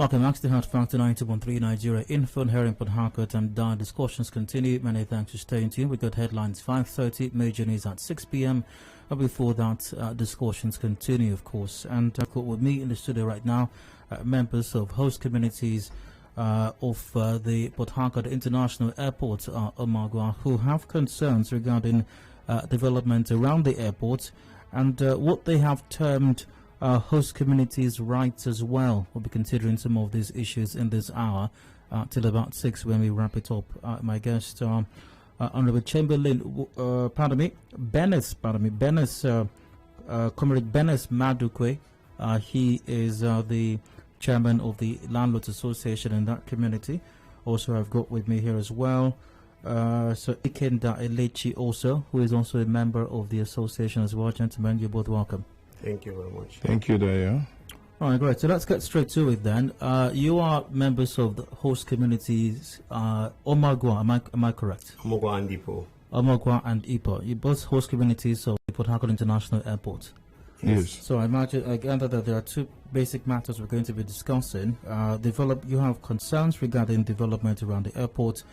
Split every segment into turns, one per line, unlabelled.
Welcome back to Hard Factor 90.3 Nigeria Info here in Port Harcourt, and discussions continue. Many thanks for staying tuned. We got headlines 5:30, major news at 6 p.m. Before that, discussions continue, of course. And with me in the studio right now, members of host communities of the Port Harcourt International Airport, Omagwa, who have concerns regarding development around the airport and what they have termed host communities' rights as well. We'll be considering some of these issues in this hour till about 6 when we wrap it up. My guest, Honorable Chamberlain, Benneth, Comrade Benneth Madukwe. He is the chairman of the Landlords Association in that community. Also, I've got with me here as well so Ikenda Elechi also, who is also a member of the association as well. Gentlemen, you're both welcome.
Thank you very much.
Thank you, Daya.
All right, great. So let's get straight to it then. You are members of the host communities, Omagwa, am I correct?
Omagwa and Ipo.
Omagwa and Ipo. You both host communities of the Port Harcourt International Airport.
Yes.
So I gather that there are two basic matters we're going to be discussing. You have concerns regarding development around the airport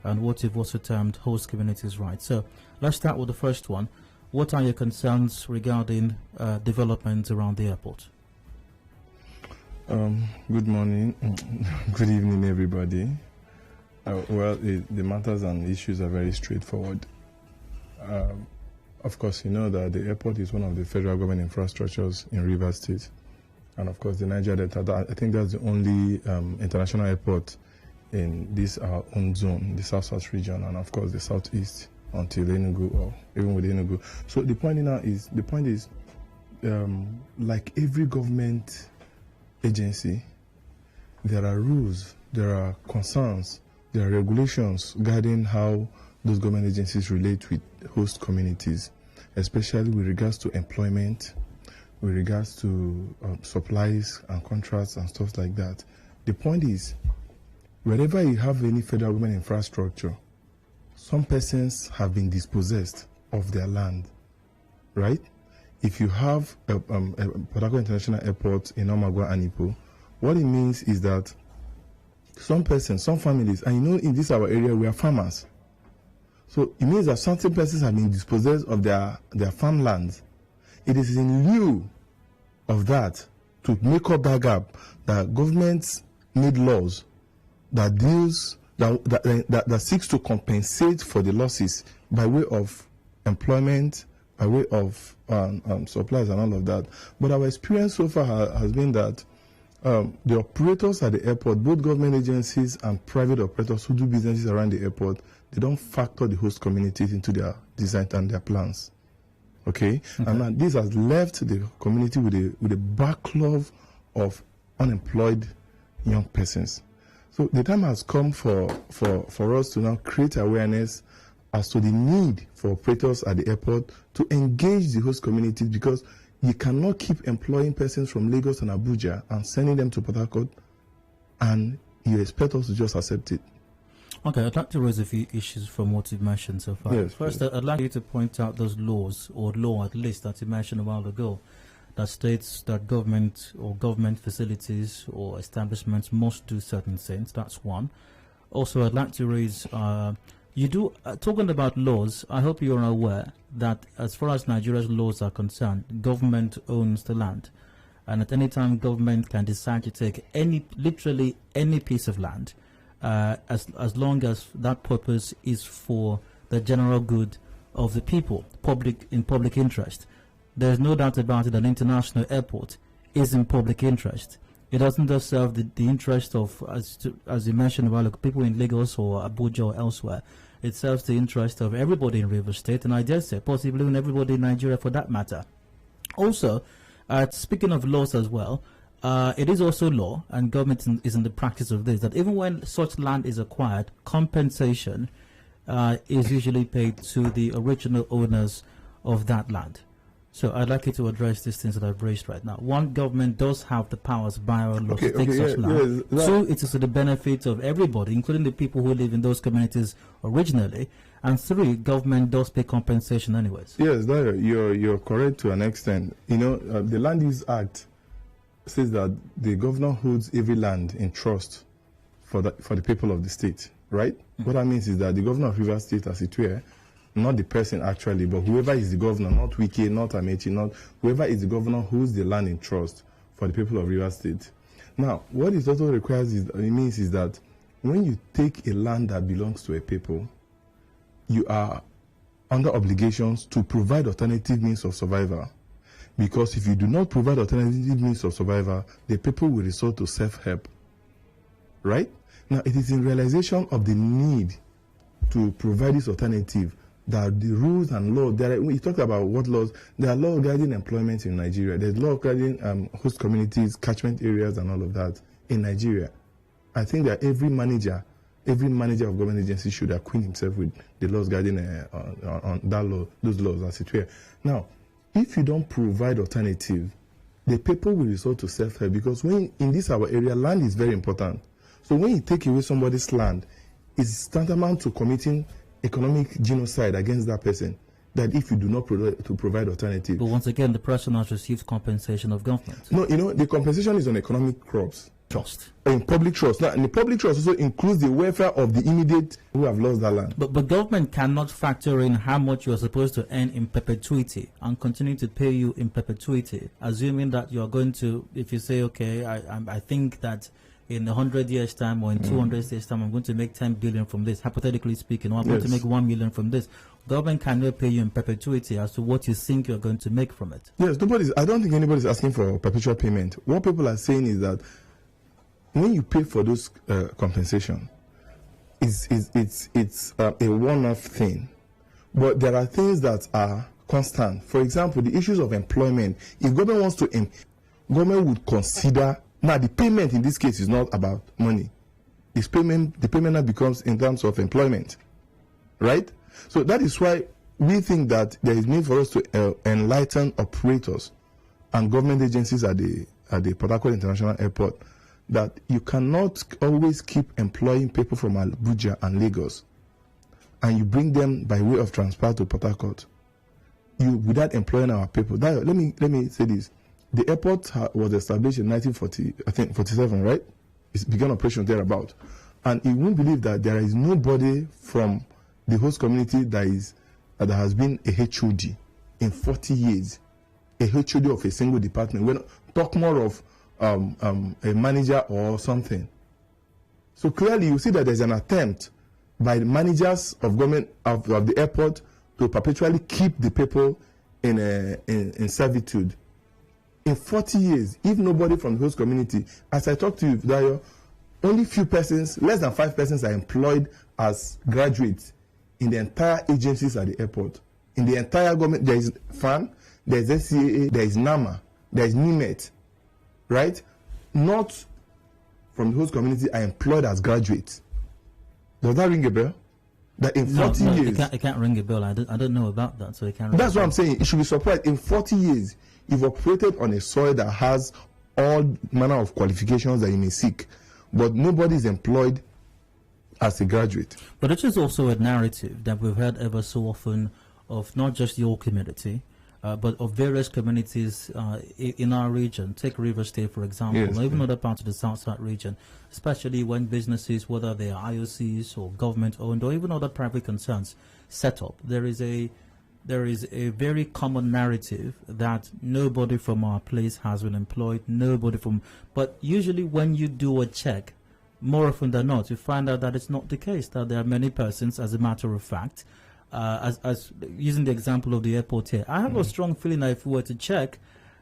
and what you've also termed host communities' rights. So let's start with the first one. What are your concerns regarding development around the airport?
Good morning, good evening, everybody. Well, the matters and issues are very straightforward. Of course, you know that the airport is one of the federal government infrastructures in Rivers State. And of course, the Niger Delta, I think that's the only international airport in this our own zone, the South-South region, and of course the Southeast, until Enugu, or even with Enugu. So the point is, like every government agency, there are rules, there are concerns, there are regulations guiding how those government agencies relate with host communities, especially with regards to employment, with regards to supplies and contracts and stuff like that. The point is, wherever you have any federal government infrastructure, some persons have been dispossessed of their land, right? If you have a Port Harcourt International Airport in Omagwa and Ipo, what it means is that some persons, some families, and you know in this our area we are farmers, so it means that certain persons have been dispossessed of their farmlands. It is in lieu of that, to make up that gap, that governments made laws that deals that seeks to compensate for the losses by way of employment, by way of supplies and all of that. But our experience so far has been that the operators at the airport, both government agencies and private operators who do businesses around the airport, they don't factor the host communities into their design and their plans. Okay? And this has left the community with a backlog of unemployed young persons. So the time has come for us to now create awareness as to the need for operators at the airport to engage the host communities, because you cannot keep employing persons from Lagos and Abuja and sending them to Port Harcourt and you expect us to just accept it.
Okay, I'd like to raise a few issues from what you've mentioned so far.
Yes,
first,
please.
I'd like you to point out those laws, or law at least, that you mentioned a while ago, that states that government or government facilities or establishments must do certain things. That's one. Also, I'd like to raise, talking about laws, I hope you're aware that as far as Nigeria's laws are concerned, government owns the land. And at any time, government can decide to take literally any piece of land, as long as that purpose is for the general good of the people, in public interest. There's no doubt about it, an international airport is in public interest. It doesn't just serve the interest of, as you mentioned a while ago, people in Lagos or Abuja or elsewhere. It serves the interest of everybody in Rivers State, and I dare say possibly even everybody in Nigeria for that matter. Also, speaking of laws as well, it is also law, and government is in the practice of this, that even when such land is acquired, compensation is usually paid to the original owners of that land. So I'd like you to address these things that I've raised right now. One, government does have the powers by our law to take such land. Two, it is to the benefit of everybody, including the people who live in those communities originally. And three, government does pay compensation anyways.
Yes, you're correct to an extent. You know, the Land Use Act says that the governor holds every land in trust for the people of the state, right? What that means is that the governor of Rivers State, as it were, not the person actually, but whoever is the governor, not Wike, not Amechi, not whoever is the governor holds the land in trust for the people of Rivers State. Now, what it also requires is, it means is that when you take a land that belongs to a people, you are under obligations to provide alternative means of survival. Because if you do not provide alternative means of survival, the people will resort to self-help. Right? Now, it is in realization of the need to provide this alternative that the rules and laws, we talked about what laws, there are laws regarding employment in Nigeria. There's law regarding host communities, catchment areas, and all of that in Nigeria. I think that every manager of government agency should acquaint himself with the laws guiding on that law, those laws, as it were. Now, if you don't provide alternative, the people will resort to self-help, because when in this our area, land is very important. So when you take away somebody's land, it's tantamount to committing economic genocide against that person. That if you do not provide alternative.
But once again, the person has received compensation of government.
No, the compensation is on economic crops.
Trust.
In public trust. Now, and the public trust also includes the welfare of the immediate who have lost that land.
But government cannot factor in how much you are supposed to earn in perpetuity and continue to pay you in perpetuity, assuming that you are going to, if you say, okay, I think that in 100 years' time or in 200 years' time, I'm going to make 10 billion from this, hypothetically speaking, or I'm going to make 1 million from this. Government cannot pay you in perpetuity as to what you think you're going to make from it.
Yes, I don't think anybody's asking for perpetual payment. What people are saying is that when you pay for those compensation, it's a one-off thing. But there are things that are constant. For example, the issues of employment. If government wants to, government would consider. Now, the payment in this case is not about money. The payment that becomes in terms of employment, right? So that is why we think that there is need for us to enlighten operators and government agencies at the Port Harcourt International Airport that you cannot always keep employing people from Abuja and Lagos, and you bring them by way of transport to Port Harcourt. Without employing our people. Let me say this. The airport was established in 1947, right? It began operation thereabout. And you won't believe that there is nobody from the host community that has been a HOD in 40 years. A HOD of a single department. We talk more of a manager or something. So clearly you see that there's an attempt by the managers of government of the airport to perpetually keep the people in servitude. In 40 years, if nobody from the host community, as I talked to you, Dayo, only few persons, less than 5 persons are employed as graduates in the entire agencies at the airport. In the entire government, there is FAN, there is SCAA, there is NAMA, there is NIMET, right? Not from the host community are employed as graduates. Does that ring a bell? That in 40 years...
it can't ring a bell. I don't know about that, so it can't ring
That's what I'm saying. It should be surprised. In 40 years, you've operated on a soil that has all manner of qualifications that you may seek, but nobody is employed as a graduate.
But it is also a narrative that we've heard ever so often of not just your community, but of various communities in our region. Take Rivers State, for example,
yes,
or even other parts of the South region, especially when businesses, whether they are IOCs or government-owned or even other private concerns, set up. There is a very common narrative that nobody from our place has been employed, but usually when you do a check, more often than not, you find out that it's not the case, that there are many persons, as a matter of fact, as using the example of the airport here. I have a strong feeling that if we were to check,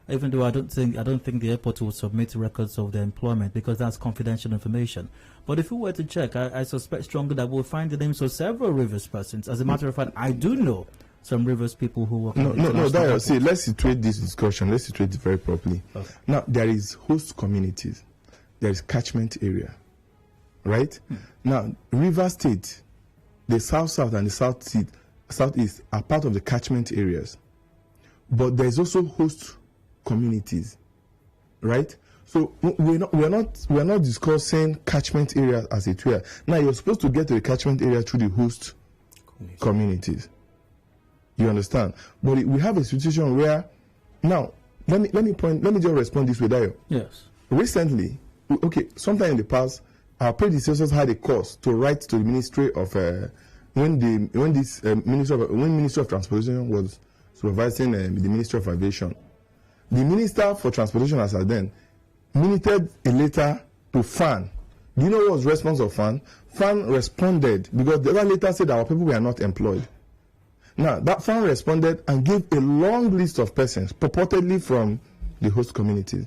even though I don't think the airport will submit records of their employment because that's confidential information. But if we were to check, I suspect strongly that we'll find the names of several Rivers persons. As a matter of fact, I do know some Rivers people who work.
No, Dayo, see, let's situate this discussion. Let's situate it very properly. Okay. Now, there is host communities. There is catchment area, right? Now, River State, the South and the Southeast are part of the catchment areas. But there's also host communities, right? So we're not discussing catchment areas as it were. Now, you're supposed to get to the catchment area through the host communities. You understand? But we have a situation where now let me just respond this way, Dayo.
Yes.
Recently, okay, sometime in the past, our predecessors had a course to write to the Ministry of when Ministry of Transportation was supervising the Ministry of Aviation. The Minister for Transportation as at then minuted a letter to FAN. Do you know what was the response of FAN? FAN responded because the other letter said our people were not employed. Now, that FAN responded and gave a long list of persons purportedly from the host communities.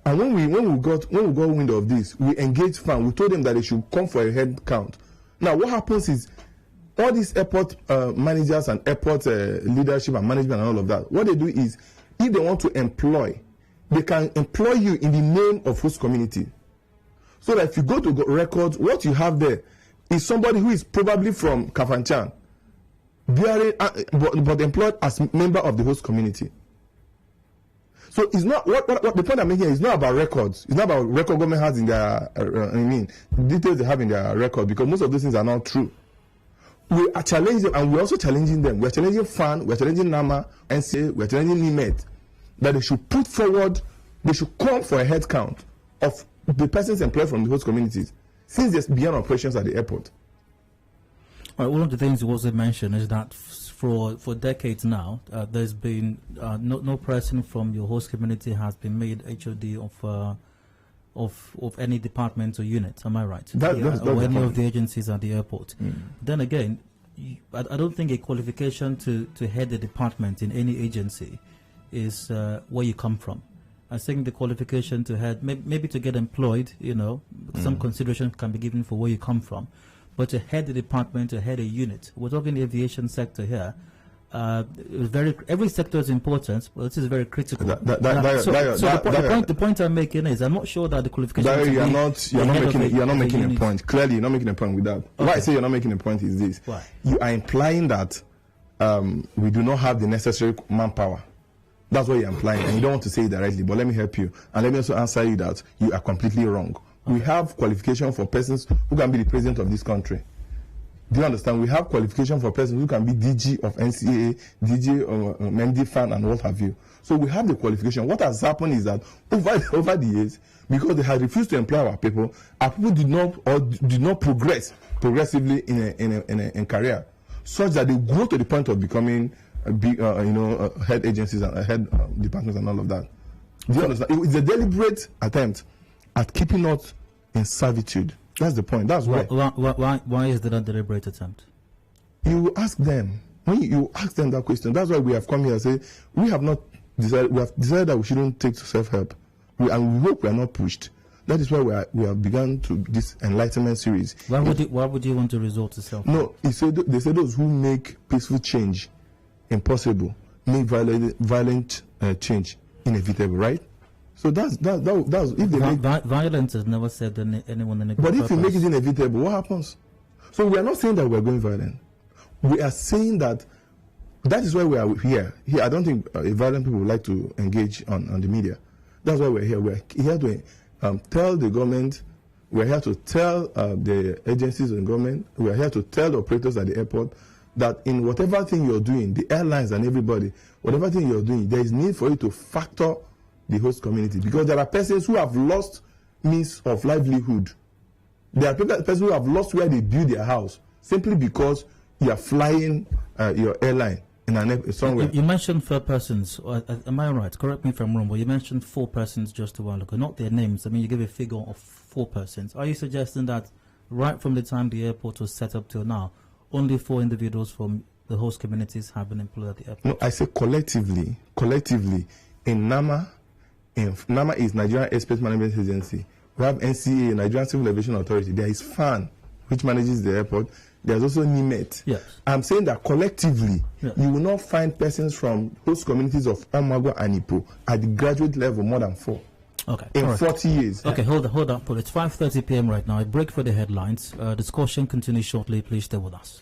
And when we got wind of this, we engaged FAN. We told them that they should come for a head count. Now, what happens is all these airport managers and airport leadership and management and all of that, what they do is if they want to employ, they can employ you in the name of host community. So that if you go to records, what you have there is somebody who is probably from Kafanchan, but employed as member of the host community. So it's not what the point I'm making is not about records. It's not about record government has in their details they have in their record, because most of those things are not true. We are challenging them, and we're also challenging them. We're challenging FAN, we're challenging NAMA, NCA, we're challenging NIMET, that they should put forward, they should come for a head count of the persons employed from the host communities, since there's beyond operations at the airport.
All right, one of the things you also mentioned is that for decades now, there's been no person from your host community has been made HOD of any department or unit. Am I right? Or any of the agencies at the airport. Then again, I don't think a qualification to head a department in any agency is where you come from. I think the qualification to head, maybe to get employed, some consideration can be given for where you come from. But to head the department, to head a unit, we're talking the aviation sector here. Every sector is important, but this is very critical. The point I'm making is I'm not sure that the qualification.
You're not making a point. Clearly, you're not making a point with that. Okay. Why I say you're not making a point is this:
why?
You are implying that we do not have the necessary manpower. That's what you're implying, and you don't want to say it directly. But let me help you, and let me also answer you that you are completely wrong. Okay. We have qualification for persons who can be the president of this country. Do you understand? We have qualification for persons who can be DG of NCAA, DG of MDFAN, and what have you. So we have the qualification. What has happened is that over the years, because they had refused to employ our people did not progress progressively in career, such that they grow to the point of becoming big, head agencies and head departments and all of that. Do you understand? It's a deliberate attempt at keeping us in servitude. That's the point. That's why.
Why is that a deliberate attempt?
You ask them. When you ask them that question, that's why we have come here and say we have decided that we shouldn't take to self-help, and we hope we are not pushed. That is why we have begun to this enlightenment series.
Why would you want to resort to self-help?
No, they say those who make peaceful change impossible make violent change inevitable, right? So that's if they make
violence has never said anyone in a good
But if
purpose.
you make it inevitable, what happens? So we are not saying that we are going violent. We are saying that is why we are here. Here, I don't think violent people would like to engage on the media. That's why we're here. We're here to tell the government. We're here to tell the agencies in government. We're here to tell the operators at the airport that in whatever thing you're doing, the airlines and everybody, whatever thing you're doing, there is need for you to factor the host community, because there are persons who have lost means of livelihood. There are persons who have lost where they build their house simply because you are flying your airline in somewhere.
You mentioned 4 persons. Am I right? Correct me if I'm wrong, but you mentioned 4 persons just a while ago, not their names. I mean, you gave a figure of 4 persons. Are you suggesting that right from the time the airport was set up till now, only 4 individuals from the host communities have been employed at the airport?
No, I say collectively. In NAMA is Nigerian Airspace Management Agency. We have NCA, Nigerian Civil Aviation Authority. There is FAN, which manages the airport. There's also NIMET.
Yes.
I'm saying that collectively, you will not find persons from host communities of Omagwa and Ipo at the graduate level more than 4.
Okay.
In 40 years.
Okay, hold up, Paul. It's 5:30 p.m. right now. A break for the headlines. Discussion continues shortly. Please stay with us.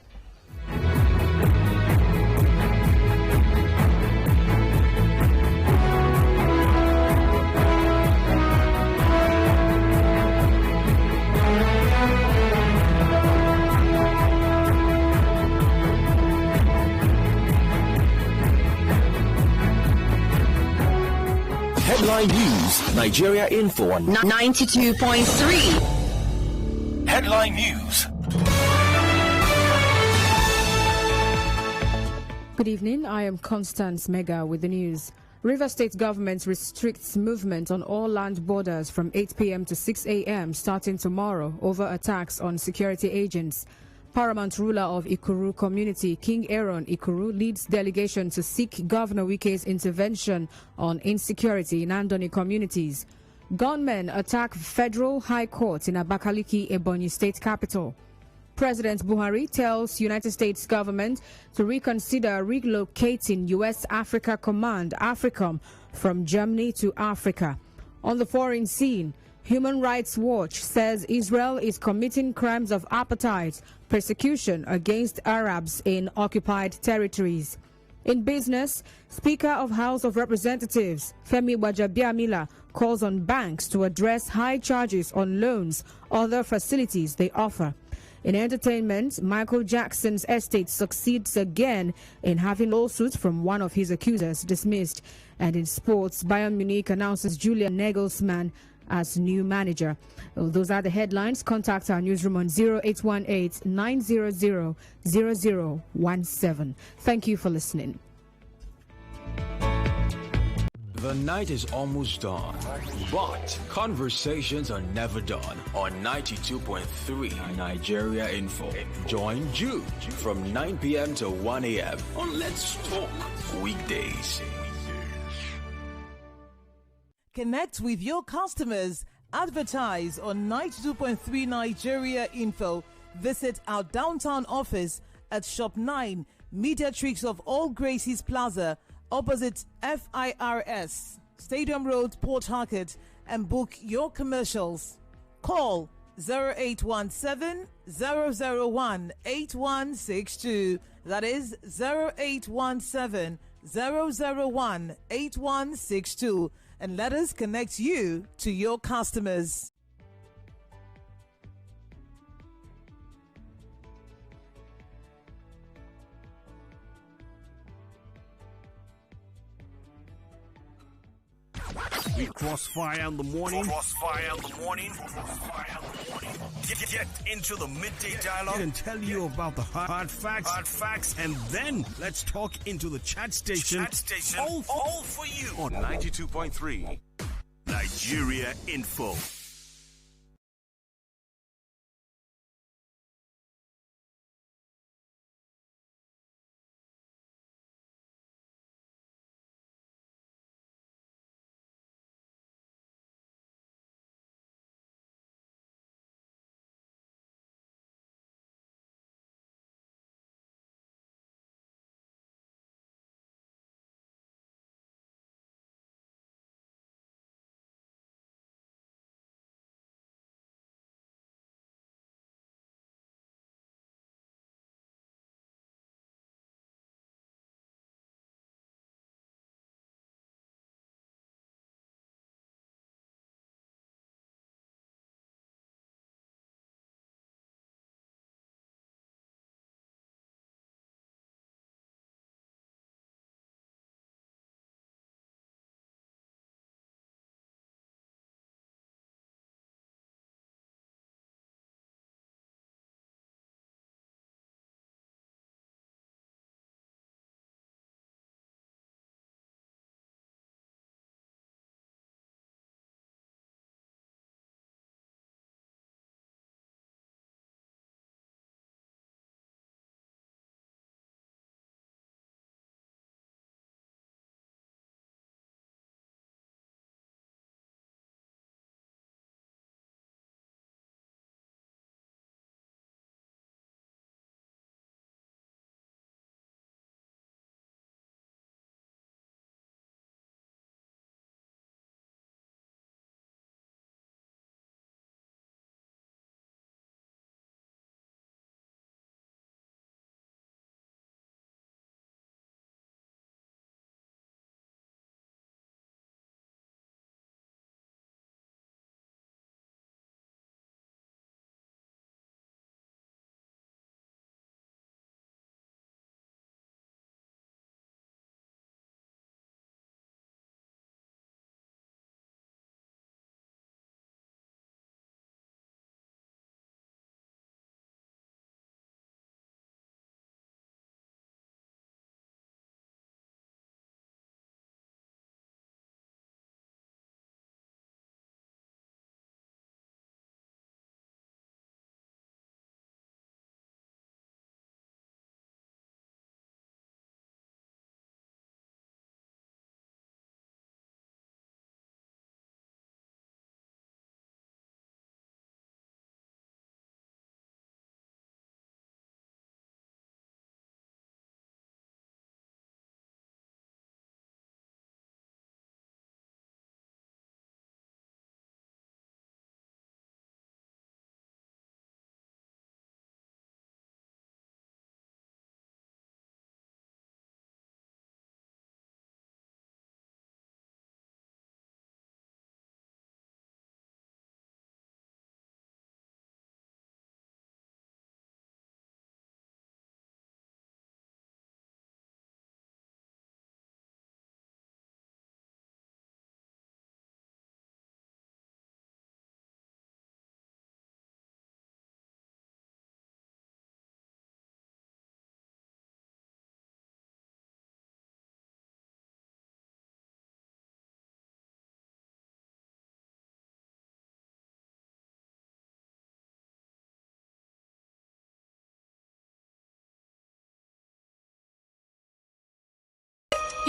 Headline News, Nigeria Info on
92.3.
Headline News.
Good evening, I am Constance Mega with the news. Rivers State government restricts movement on all land borders from 8 p.m. to 6 a.m. starting tomorrow over attacks on security agents. Paramount ruler of Ikuru community, King Aaron Ikuru, leads delegation to seek Governor Wike's intervention on insecurity in Andoni communities. Gunmen attack Federal High Court in Abakaliki, Ebonyi State capital. President Buhari tells United States government to reconsider relocating U.S. Africa Command, AFRICOM, from Germany to Africa. On the foreign scene, Human Rights Watch says Israel is committing crimes of apartheid, persecution against Arabs in occupied territories. In business, Speaker of House of Representatives Femi Gbajabiamila calls on banks to address high charges on loans, other facilities they offer. In entertainment, Michael Jackson's estate succeeds again in having lawsuits from one of his accusers dismissed. And in sports, Bayern Munich announces Julian Nagelsmann as new manager. Well, those are the headlines. Contact our newsroom on 0818-900-0017. Thank you for listening.
The night is almost done, but conversations are never done on 92.3 Nigeria Info. Join Jude from 9 p.m. to 1 a.m. on Let's Talk weekdays.
Connect with your customers. Advertise on 92.3 Nigeria Info. Visit our downtown office at Shop 9, Mediatrix of All Gracies Plaza, opposite FIRS, Stadium Road, Port Harcourt, and book your commercials. Call 0817-001-8162. That is 0817-001-8162. And let us connect you to your customers.
We crossfire in the morning. Crossfire in the morning. Get into the midday dialogue and tell you about the hard facts, and then let's talk into the chat station. All for you on 92.3 Nigeria Info.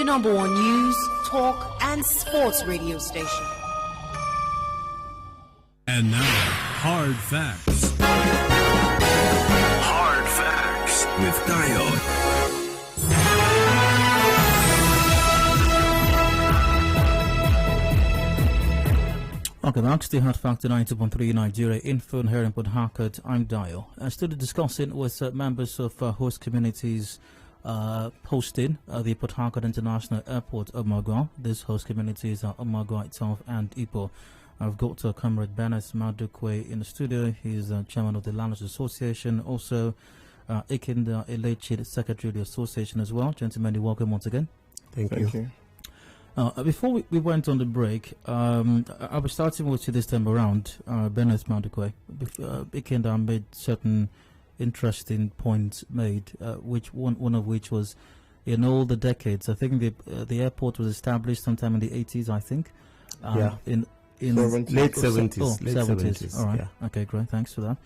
your number one news, talk, and sports radio station.
And now, Hard Facts.
Hard Facts with Dayo.
Welcome back to the Hard Factor 90.3 Nigeria Info here in Port Harcourt. I'm Dayo. Still discussing with members of host communities hosting the Port Harcourt International Airport, Omagwa. These host communities are Omagwa itself and Ipo. I've got Comrade Benneth Madukwe in the studio. He's chairman of the Landlords Association. Also, Ikinda Elechi, secretary of the association as well. Gentlemen, welcome once again.
Thank you.
Before we went on the break, I was starting with you this time around, Benneth Madukwe. Ikinda made certain interesting points made, which one of which was in all the decades. I think the airport was established sometime in the 80s, I think. In
late 70s.
Late 70s. All right. Yeah. Okay, great. Thanks for that.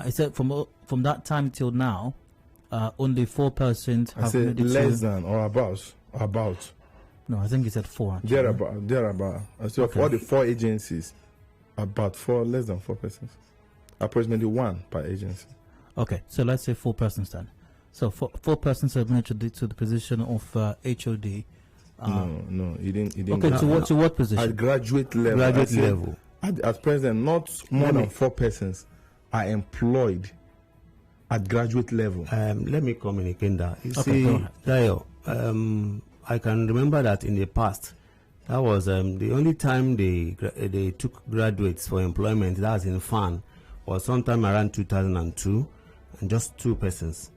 It said from that time till now, only 4% have made it
less than or about.
No, I think he said 4. Actually.
Thereabout. I said for all the 4 agencies, about 4, less than 4 persons. Approximately 1 per agency.
Okay, so let's say 4 persons then. So 4 persons have made to the position of HOD.
No, he didn't.
Okay, to what position?
At graduate level. At present, not more than 4 persons are employed at graduate level.
Let me communicate that. You see, Dayo, I can remember that in the past, that was the only time they took graduates for employment. That was in FAN, was sometime around 2002, and just 2 persons.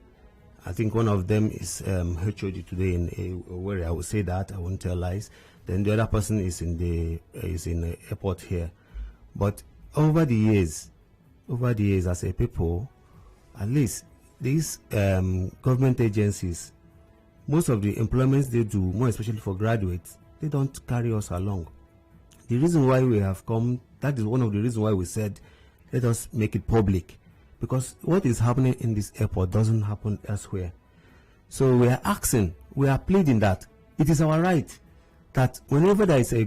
I think one of them is HOD today in where I would say that I won't tell lies. Then the other person is in the airport here. But over the years, as a people, at least these government agencies, most of the employments they do, more especially for graduates, they don't carry us along. The reason why we have come, that is one of the reasons why we said, let us make it public. Because what is happening in this airport doesn't happen elsewhere. So we are asking, we are pleading that it is our right that whenever there is a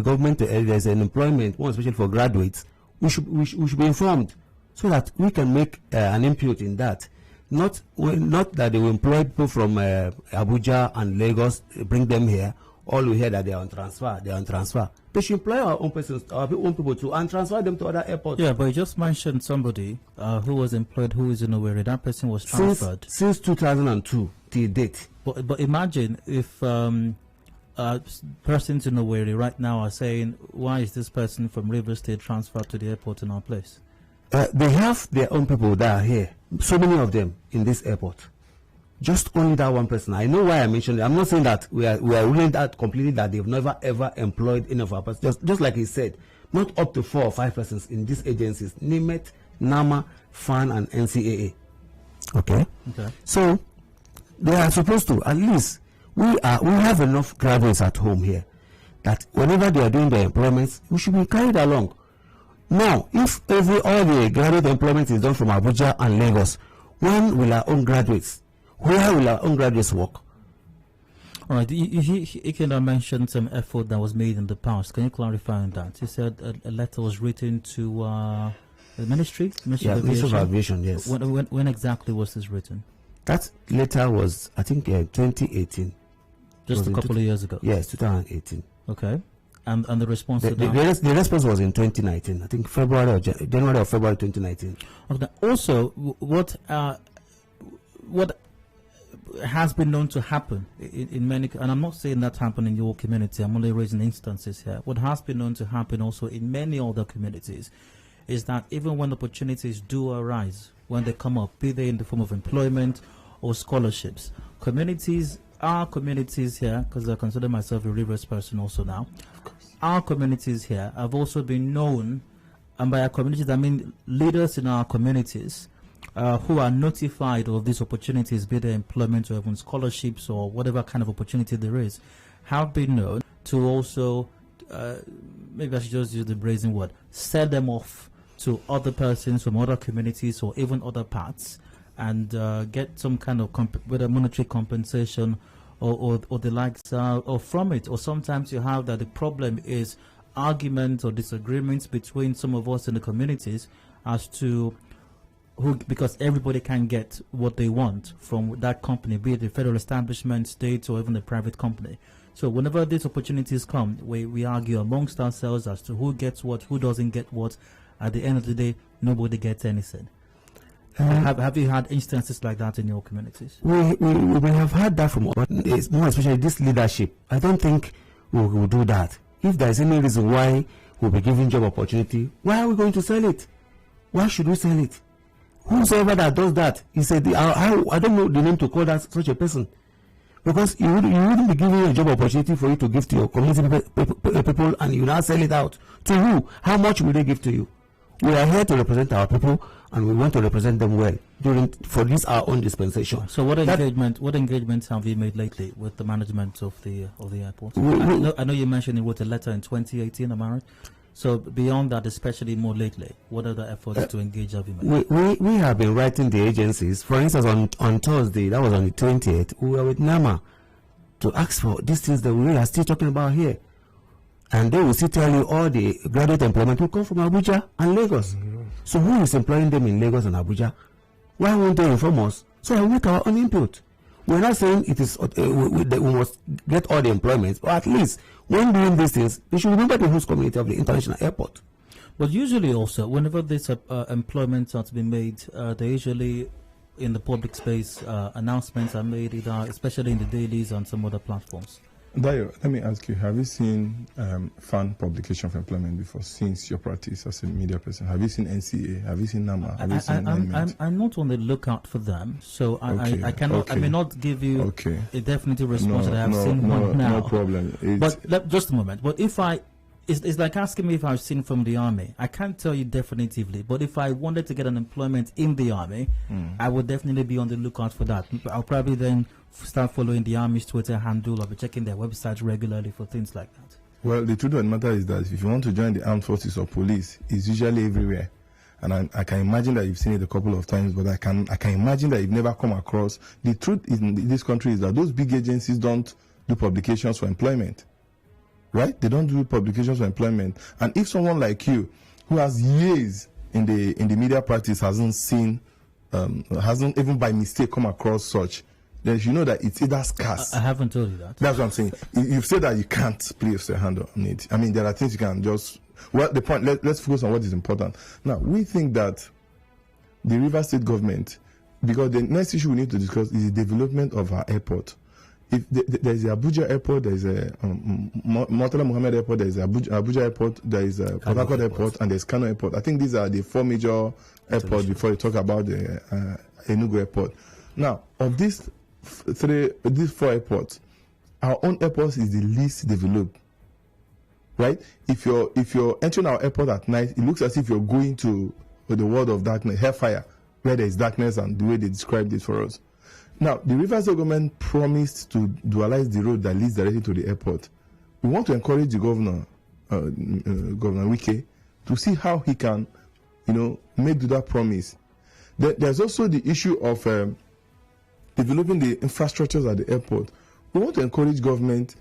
government, there is an employment, more especially for graduates, we should be informed so that we can make an input in that. Not that they will employ people from Abuja and Lagos, bring them here. All we hear that they are on transfer. They should employ our own persons, our own people too, and transfer them to other airports.
Yeah, but you just mentioned somebody who was employed who is in Owerri. That person was transferred
since 2002 till date.
But imagine if persons in Owerri right now are saying, why is this person from River State transferred to the airport in our place?
They have their own people that are here. So many of them in this airport. Just only that one person. I know why I mentioned it. I'm not saying that we are ruling that completely that they've never ever employed any of our persons. Just like he said, not up to 4 or 5 persons in these agencies: NIMET, NAMA, FAN, and NCAA. Okay. So they are supposed to, at least we have enough graduates at home here that whenever they are doing their employments, we should be carried along. Now, if all the graduate employment is done from Abuja and Lagos, when will our own graduates? Where will our own graduates work?
All right. You can mention some effort that was made in the past. Can you clarify on that? You said a letter was written to the Ministry of
Aviation, yes.
When exactly was this written?
That letter was, I think, 2018.
Just a couple of years ago?
Yes, 2018.
Okay. And the response to that?
The response was in 2019. I think January or February 2019.
Okay. Also, what has been known to happen in many, and I'm not saying that happened in your community, I'm only raising instances here. What has been known to happen also in many other communities is that even when opportunities do arise, when they come up, be they in the form of employment or scholarships, our communities here, because I consider myself a Rivers person also now, our communities here have also been known, and by our communities I mean leaders in our communities, who are notified of these opportunities, be they employment or even scholarships or whatever kind of opportunity there is, have been known to also, maybe I should just use the brazen word, sell them off to other persons from other communities or even other parts, and get some kind of whether monetary compensation or the likes or from it. Or sometimes you have that the problem is arguments or disagreements between some of us in the communities as to who, because everybody can get what they want from that company, be it the federal establishment, state, or even the private company. So whenever these opportunities come, we argue amongst ourselves as to who gets what, who doesn't get what. At the end of the day, nobody gets anything. Have you had instances like that in your communities?
We have had that from, more especially this leadership. I don't think we will do that. If there is any reason why we'll be giving job opportunity, why are we going to sell it? Why should we sell it? Whosoever that does that, he said, I don't know the name to call that such a person. Because you wouldn't be giving a job opportunity for you to give to your community people and you now sell it out. To who? How much will they give to you? We are here to represent our people and we want to represent them well for this our own dispensation.
So what engagements have you made lately with the management of the airport? I know you mentioned you wrote a letter in 2018, am I right? So beyond that, especially more lately, what other efforts to engage have you made?
We have been writing the agencies. For instance, on Thursday, that was on the 20th, we were with NAMA to ask for these things that we are still talking about here. And they will still tell you all the graduate employment will come from Abuja and Lagos. So who is employing them in Lagos and Abuja? Why won't they inform us? So we make our own input. We're not saying it is we must get all the employment, but at least when doing these things, we should remember the host community of the international airport.
But usually also, whenever these employments are to be made, they usually in the public space, announcements are made, especially in the dailies and some other platforms.
Dayo, let me ask you, have you seen fan publication of employment before, since your practice as a media person? Have you seen NCA? Have you seen NAMA? Have you seen
I'm not on the lookout for them, so I cannot. I may not give you a definitive response that I have seen one now.
No problem.
But just a moment. But if it's like asking me if I've seen from the army. I can't tell you definitively, but if I wanted to get an employment in the army, I would definitely be on the lookout for that. I'll probably then start following the army's Twitter handle. I'll be checking their website regularly for things like that.
Well, the truth of the matter is that if you want to join the armed forces or police, it's usually everywhere. And I can imagine that you've seen it a couple of times, but I can imagine that you've never come across. The truth in this country is that those big agencies don't do publications for employment. Right? They don't do publications for employment. And if someone like you, who has years in the media practice, hasn't even by mistake come across such, then you know that it's either scarce.
I haven't told you that.
That's what I'm saying. You've said that you can't place your hand on it. I mean, there are things you can just... Well, the point, let's focus on what is important. Now, we think that the Rivers State government, because the next issue we need to discuss is the development of our airport. If there is the Abuja airport, there is a Murtala Mohammed airport, there is Abuja airport, there is a Port Harcourt airport, and there is Kano airport. I think these are the four major airports before you talk about the Enugu airport. Now, of these four airports, our own airport is the least developed. Right? If you're entering our airport at night, it looks as if you're going to the world of darkness, hellfire, where there is darkness, and the way they described it for us. Now, the Rivers government promised to dualize the road that leads directly to the airport. We want to encourage the governor, Governor Wike, to see how he can, make that promise. There's also the issue of developing the infrastructures at the airport. We want to encourage government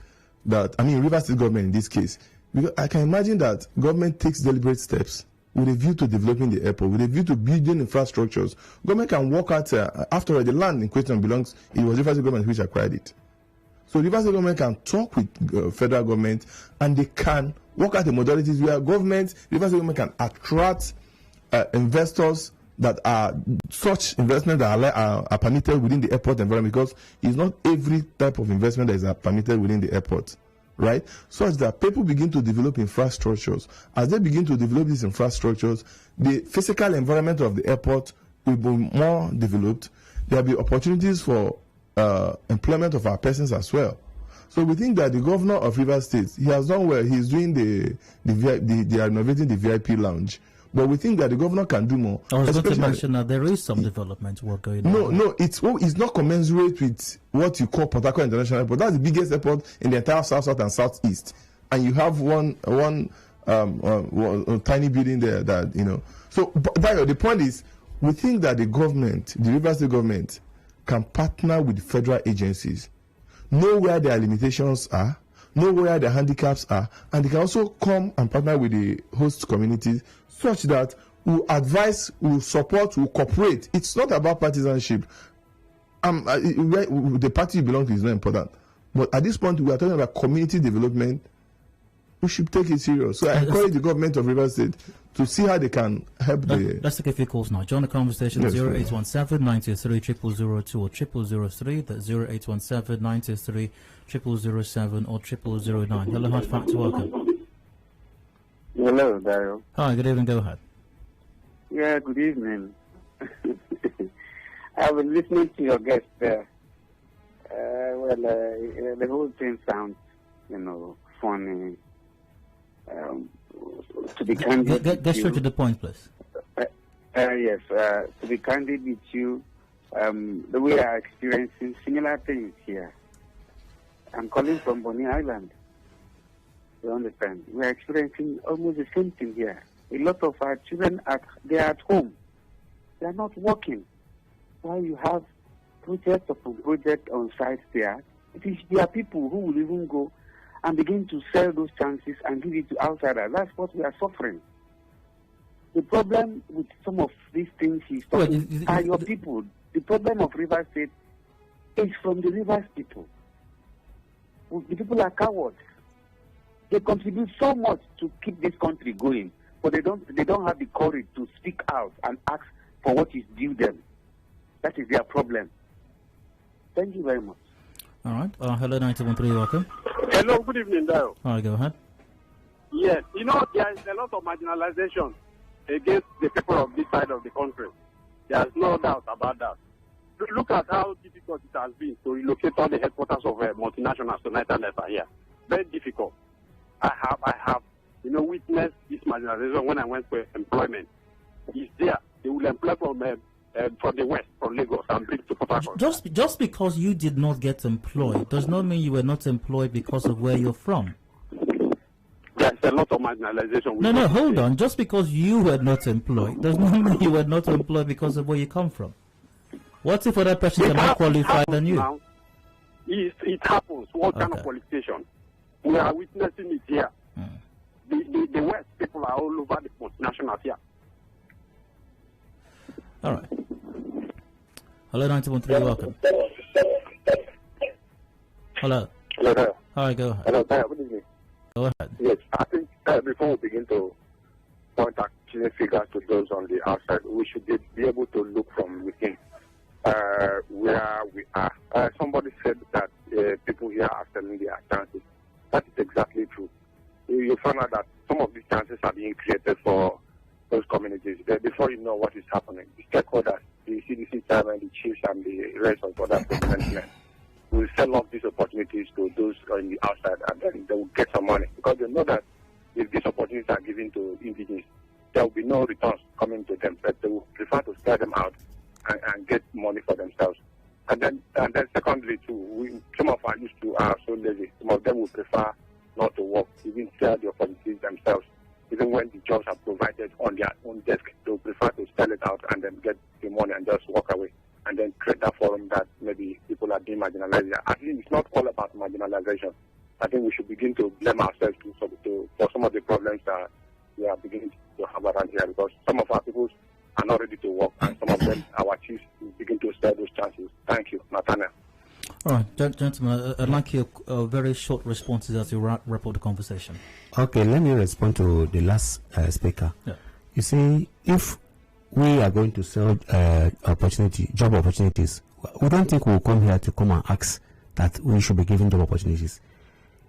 Rivers State government in this case, because I can imagine that government takes deliberate steps with a view to developing the airport, with a view to building infrastructures. Government can work out, after all, the land in question it was Rivers State government which acquired it. So Rivers State government can talk with federal government, and they can work out the modalities where Rivers State government can attract investors that are such investment that are permitted within the airport environment, because it's not every type of investment that is permitted within the airport. Right? Such that people begin to develop infrastructures. As they begin to develop these infrastructures, the physical environment of the airport will be more developed. There will be opportunities for employment of our persons as well. So we think that the governor of Rivers State, he has done well. He's doing they are renovating the VIP lounge. But we think that the governor can do more.
I was going to mention that there is some development work going on.
No, it's not commensurate with what you call Port Harcourt International Airport. That's the biggest airport in the entire South and Southeast. And you have one tiny building there that, So, the point is, we think that the Rivers State government, can partner with federal agencies know where their limitations are, know where their handicaps are, and they can also come and partner with the host communities such that we'll advise, we'll support, we'll cooperate. It's not about partisanship. The party you belong to is not important. But at this point, we are talking about community development. We should take it serious. So I encourage the government of Rivers State to see how they can help
Let's take a few calls now. Join the conversation at 0817 923 0002 or 0003. That's 0817 923 0007 or 0009. Hello, Hard Factor, welcome.
Hello, Daryl.
Hi, good evening, go ahead.
Yeah, good evening. I've been listening to your guest there. The whole thing sounds, funny. To be candid,
get straight to the point, please.
Yes, to be candid with you, we are experiencing similar things here. I'm calling from Bonny Island. You understand? We are experiencing almost the same thing here. A lot of our children they are at home. They are not working. While you have project upon project on site there, there are people who will even go and begin to sell those chances and give it to outsiders. That's what we are suffering. The problem with some of these things are your people. The problem of Rivers State is from the Rivers people. The people are cowards. They contribute so much to keep this country going, but they don't have the courage to speak out and ask for what is due them. That is their problem. Thank you very much.
All right. Hello, 913, welcome.
Hello, good evening, Daryl.
All right, go ahead.
Yes, there is a lot of marginalization against the people of this side of the country. There's no doubt about that. Look at how difficult it has been to relocate all the headquarters of multinationals to Niger Delta here. Very difficult. I have witnessed this marginalization when I went for employment. It's there. They will employ from the west, from Lagos, and bring to Port Harcourt.
Just because you did not get employed does not mean you were not employed because of where you're from.
There's a lot of marginalization.
No, hold on. Just because you were not employed does not mean you were not employed because of where you come from. What if other persons are more qualified than you?
Now, it happens. What kind of qualification? We are witnessing it here. The West people are all over the multinationals here.
All right. Hello, 913, welcome. Hello.
Hello.
Hi, go ahead.
Hello, good evening.
Go ahead.
Yes, I think before we begin to point out figures to those on the outside, we should be able to look from within where we are. Somebody said that people here are selling their chances. That is exactly true. You find out that some of these chances are being created for those communities. Before you know what is happening, the stakeholders, the CDC chairman, the chiefs, and the rest of other prominent men will sell off these opportunities to those on the outside, and then they will get some money because they know that if these opportunities are given to indigenous, there will be no returns coming to them, but they will prefer to sell them out and get money for themselves. And then secondly, too, some of our youth too are so lazy. Some of them will prefer not to work, even sell the opportunities themselves. Even when the jobs are provided on their own desk, they will prefer to sell it out and then get the money and just walk away and then create that forum that maybe people are being marginalized. I think it's not all about marginalization. I think we should begin to blame ourselves for some of the problems that we are beginning to have around here, because some of our people are not ready to work, and some of them, our chiefs, will begin to sell those chances. Thank you, Nathaniel.
All right, gentlemen, I'd like your very short responses as you wrap up the conversation.
Okay, let me respond to the last speaker.
Yeah.
You see, if we are going to sell job opportunities, we don't think we'll come here to come and ask that we should be given job opportunities.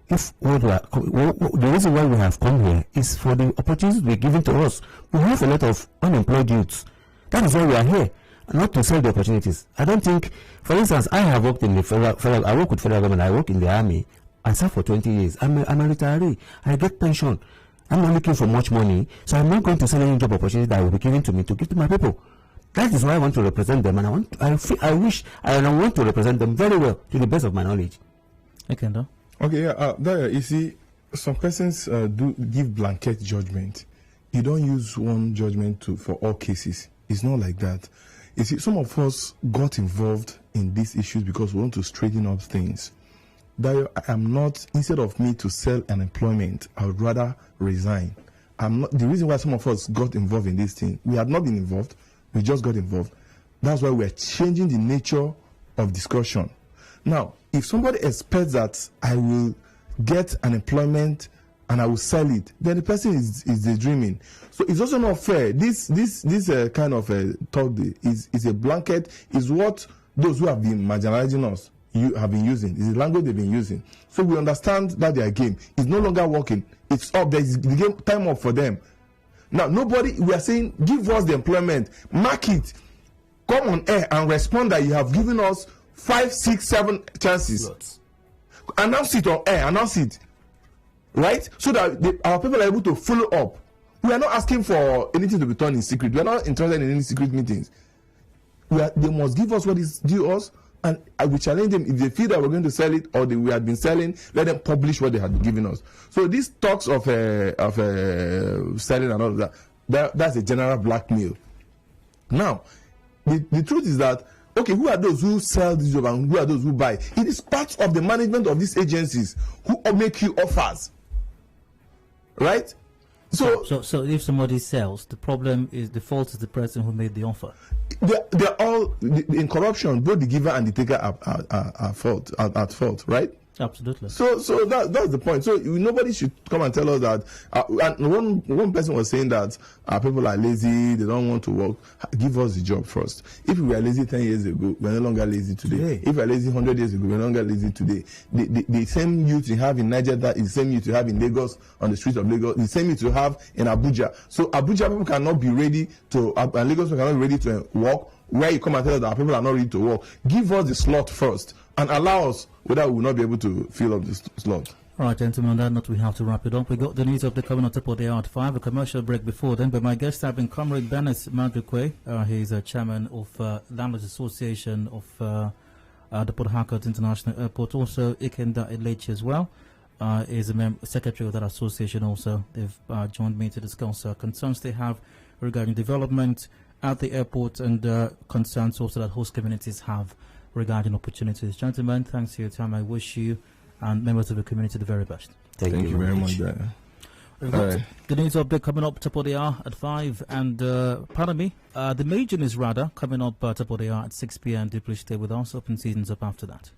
If the reason why we have come here is for the opportunities to be given to us. We have a lot of unemployed youths. That is why we are here, not to sell the opportunities. I don't think, for instance, I have worked in the federal. I work with federal government. I work in the army. I served for 20 years. I'm a retiree. I get pension. I'm not looking for much money, so I'm not going to sell any job opportunity that will be given to me to give to my people. That is why I want to represent them, and I want to represent them very well to the best of my knowledge.
Okay, no.
Okay, yeah, you see, some persons do give blanket judgment. You don't use one judgment for all cases. It's not like that. You see, some of us got involved in these issues because we want to straighten up things. Dayo, I am not, instead of me to sell an employment, I would rather resign. I'm not, the reason why some of us got involved in this thing, we had not been involved, we just got involved. That's why we're changing the nature of discussion. Now, if somebody expects that I will get an employment and I will sell it, then the person is daydreaming. So it's also not fair. This kind of thought is a blanket, is what those who have been marginalizing us have been using. It's the language they've been using. So we understand that their game is no longer working. It's up. There's the game time up for them. Now, we are saying, give us the employment, mark it, come on air and respond that you have given us 5, 6, 7 chances. Lots. Announce it on air, announce it. Right? So that our people are able to follow up. We are not asking for anything to be done in secret. We are not interested in any secret meetings. They must give us what is due us, and I will challenge them. If they feel that we're going to sell it or we have been selling, let them publish what they have been giving us. So these talks of selling and all of that's a general blackmail. Now, the truth is that, okay, who are those who sell this job and who are those who buy? It is part of the management of these agencies who make you offers. Right? So
if somebody sells, the fault is the person who made the offer.
They're all in corruption. Both the giver and the taker are at fault, right?
Absolutely.
So that's the point. So nobody should come and tell us that. And one person was saying that people are lazy, they don't want to work. Give us the job first. If we were lazy 10 years ago, we're no longer lazy today. If we were lazy 100 years ago, we're no longer lazy today. The same youth you have in Niger, that is the same youth you have in Lagos, on the streets of Lagos, the same youth you have in Abuja. So Abuja people cannot be ready to, and Lagos people cannot be ready to work. Where you come and tell us that our people are not ready to work, give us the slot first and allow us whether we will not be able to fill up this slot.
All right, gentlemen, on that note, we have to wrap it up. We got the news of the coming on top of the hour at 5, a commercial break before then, but my guests have been Comr Benneth Madukwe. He's a chairman of Landlords Association of the Port Harcourt International Airport, also Ikenda Elechi as well. Is a secretary of that association also. They've joined me to discuss concerns they have regarding development at the airport and concerns also that host communities have regarding opportunities. Gentlemen, thanks for your time. I wish you and members of the community the very best.
Thank you very much.
We've got the news update coming up top of the hour at 5, and pardon me, the major news rather coming up top of the hour at 6 p.m. Do please stay with us. Open seasons up after that.